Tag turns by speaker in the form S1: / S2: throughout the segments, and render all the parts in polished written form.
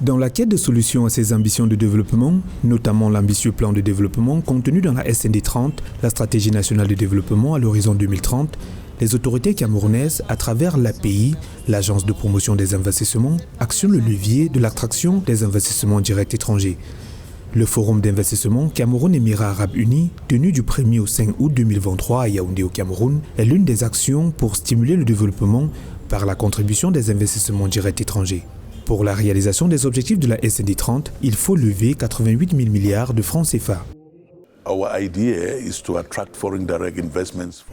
S1: Dans la quête de solutions à ces ambitions de développement, notamment l'ambitieux plan de développement contenu dans la SND 30, la stratégie nationale de développement à l'horizon 2030, les autorités camerounaises, à travers l'API, l'Agence de promotion des investissements, actionnent le levier de l'attraction des investissements directs étrangers. Le Forum d'investissement Cameroun-Émirats Arabes Unis, tenu du 1er au 5 août 2023 à Yaoundé au Cameroun, est l'une des actions pour stimuler le développement par la contribution des investissements directs étrangers. Pour la réalisation des objectifs de la SND 30, il faut lever 88 000 milliards de francs CFA.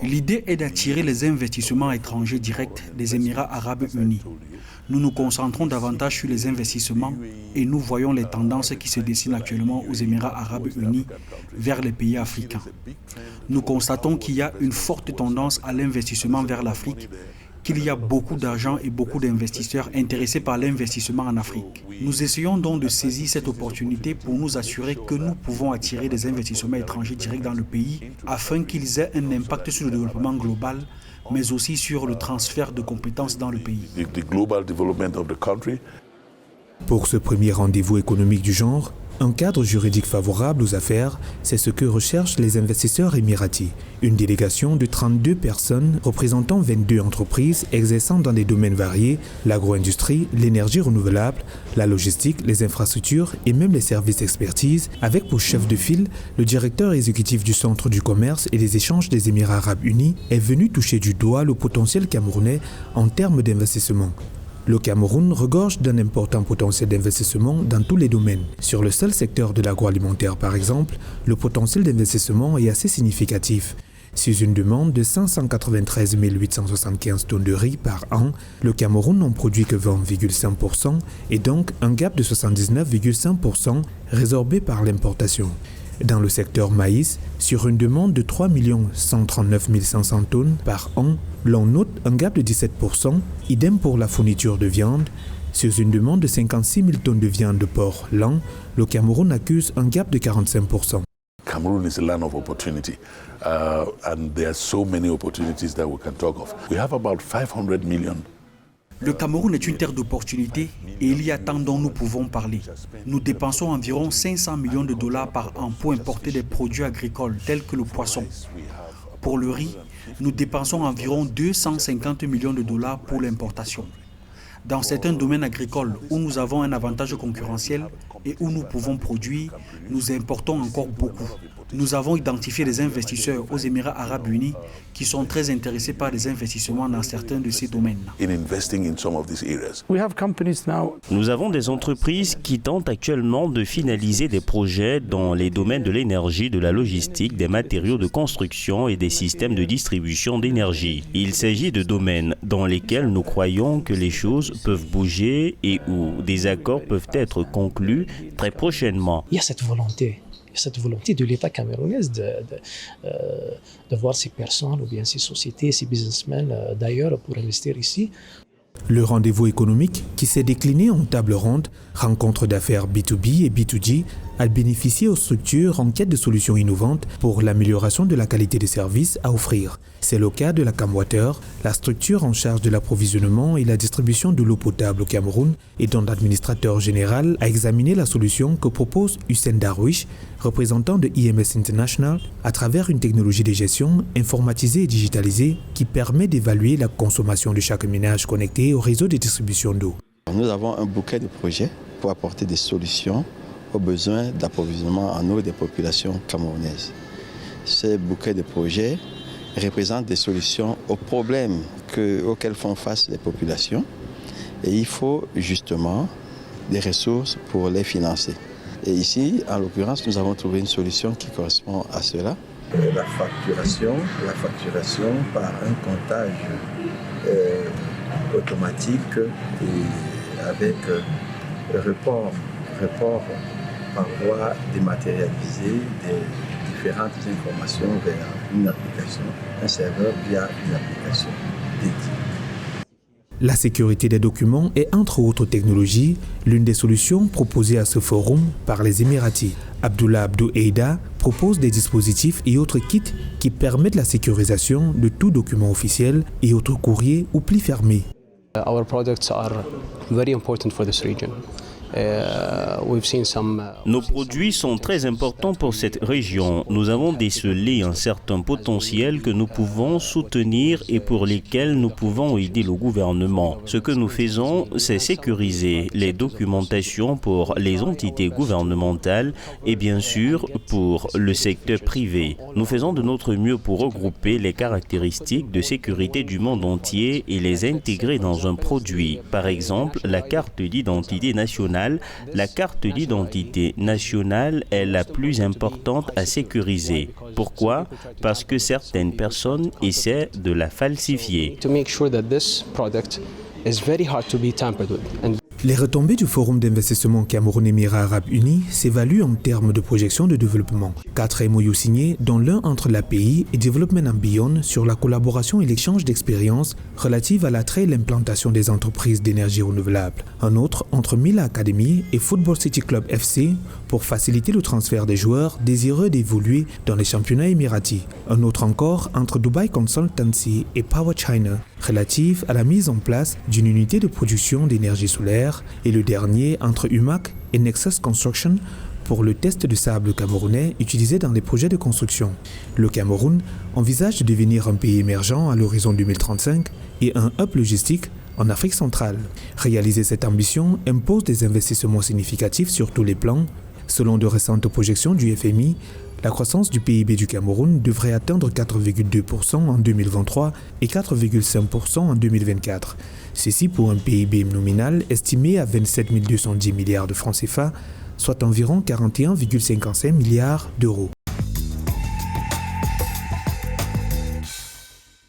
S2: L'idée est d'attirer les investissements étrangers directs des Émirats Arabes Unis. Nous nous concentrons davantage sur les investissements et nous voyons les tendances qui se dessinent actuellement aux Émirats Arabes Unis vers les pays africains. Nous constatons qu'il y a une forte tendance à l'investissement vers l'Afrique, qu'il y a beaucoup d'argent et beaucoup d'investisseurs intéressés par l'investissement en Afrique. Nous essayons donc de saisir cette opportunité pour nous assurer que nous pouvons attirer des investissements étrangers directs dans le pays afin qu'ils aient un impact sur le développement global, mais aussi sur le transfert de compétences dans le pays.
S1: Pour ce premier rendez-vous économique du genre, un cadre juridique favorable aux affaires, c'est ce que recherchent les investisseurs émiratis. Une délégation de 32 personnes représentant 22 entreprises exerçant dans des domaines variés, l'agro-industrie, l'énergie renouvelable, la logistique, les infrastructures et même les services d'expertise, avec pour chef de file le directeur exécutif du Centre du commerce et des échanges des Émirats Arabes Unis, est venu toucher du doigt le potentiel camerounais en termes d'investissement. Le Cameroun regorge d'un important potentiel d'investissement dans tous les domaines. Sur le seul secteur de l'agroalimentaire, par exemple, le potentiel d'investissement est assez significatif. Sur une demande de 593 875 tonnes de riz par an, le Cameroun n'en produit que 20,5% et donc un gap de 79,5% résorbé par l'importation. Dans le secteur maïs, sur une demande de 3 139 500 tonnes par an, l'on note un gap de 17%, idem pour la fourniture de viande. Sur une demande de 56 000 tonnes de viande de porc l'an, le Cameroun accuse un gap de 45%.
S3: Cameroon is a land of opportunity, and there are so many opportunities that we can talk of. We have about 500 million.
S2: Le Cameroun est une terre d'opportunités et il y a tant dont nous pouvons parler. Nous dépensons environ 500 millions de dollars par an pour importer des produits agricoles tels que le poisson. Pour le riz, nous dépensons environ 250 millions de dollars pour l'importation. Dans certains domaines agricoles où nous avons un avantage concurrentiel et où nous pouvons produire, nous importons encore beaucoup. Nous avons identifié des investisseurs aux Émirats Arabes Unis qui sont très intéressés par des investissements dans certains de ces domaines.
S4: Nous avons des entreprises qui tentent actuellement de finaliser des projets dans les domaines de l'énergie, de la logistique, des matériaux de construction et des systèmes de distribution d'énergie. Il s'agit de domaines dans lesquels nous croyons que les choses peuvent bouger et où des accords peuvent être conclus très prochainement.
S5: Il y a cette volonté de l'État camerounais de voir ces personnes ou bien ces sociétés, ces businessmen d'ailleurs pour investir ici.
S1: Le rendez-vous économique, qui s'est décliné en table ronde, rencontre d'affaires B2B et B2G, a bénéficié aux structures en quête de solutions innovantes pour l'amélioration de la qualité des services à offrir. C'est le cas de la Camwater, la structure en charge de l'approvisionnement et la distribution de l'eau potable au Cameroun et dont l'administrateur général a examiné la solution que propose Hussein Darwish, représentant de IMS International, à travers une technologie de gestion informatisée et digitalisée qui permet d'évaluer la consommation de chaque ménage connecté au réseau de distribution d'eau.
S6: Nous avons un bouquet de projets pour apporter des solutions aux besoins d'approvisionnement en eau des populations camerounaises. Ces bouquets de projets représentent des solutions aux problèmes auxquels font face les populations et il faut justement des ressources pour les financer. Et ici, en l'occurrence, nous avons trouvé une solution qui correspond à cela. La facturation par un comptage automatique et avec report par voie dématérialisée des différentes informations vers une application, un serveur via une application dédiée.
S1: La sécurité des documents est, entre autres technologies, l'une des solutions proposées à ce forum par les Émiratis. Abdullah Abdou Eida propose des dispositifs et autres kits qui permettent la sécurisation de tout document officiel et autres courriers ou plis fermés.
S7: Our products are very important for this region.
S4: Nos produits sont très importants pour cette région. Nous avons décelé un certain potentiel que nous pouvons soutenir et pour lesquels nous pouvons aider le gouvernement. Ce que nous faisons, c'est sécuriser les documentations pour les entités gouvernementales et bien sûr pour le secteur privé. Nous faisons de notre mieux pour regrouper les caractéristiques de sécurité du monde entier et les intégrer dans un produit. Par exemple, la carte d'identité nationale. La carte d'identité nationale est la plus importante à sécuriser. Pourquoi? Parce que certaines personnes essaient de la falsifier.
S1: Les retombées du Forum d'investissement Cameroun-Émirats Arabes Unis s'évaluent en termes de projection de développement. 4 MOU signés, dont l'un entre l'API et Development and Beyond sur la collaboration et l'échange d'expériences relatives à l'attrait et l'implantation des entreprises d'énergie renouvelable. Un autre entre Mila Academy et Football City Club FC pour faciliter le transfert des joueurs désireux d'évoluer dans les championnats émiratis. Un autre encore entre Dubai Consultancy et Power China relative à la mise en place d'une unité de production d'énergie solaire et le dernier entre UMAC et Nexus Construction pour le test de sable camerounais utilisé dans les projets de construction. Le Cameroun envisage de devenir un pays émergent à l'horizon 2035 et un hub logistique en Afrique centrale. Réaliser cette ambition impose des investissements significatifs sur tous les plans. Selon de récentes projections du FMI, la croissance du PIB du Cameroun devrait atteindre 4,2% en 2023 et 4,5% en 2024. Ceci pour un PIB nominal estimé à 27 210 milliards de francs CFA, soit environ 41,55 milliards d'euros.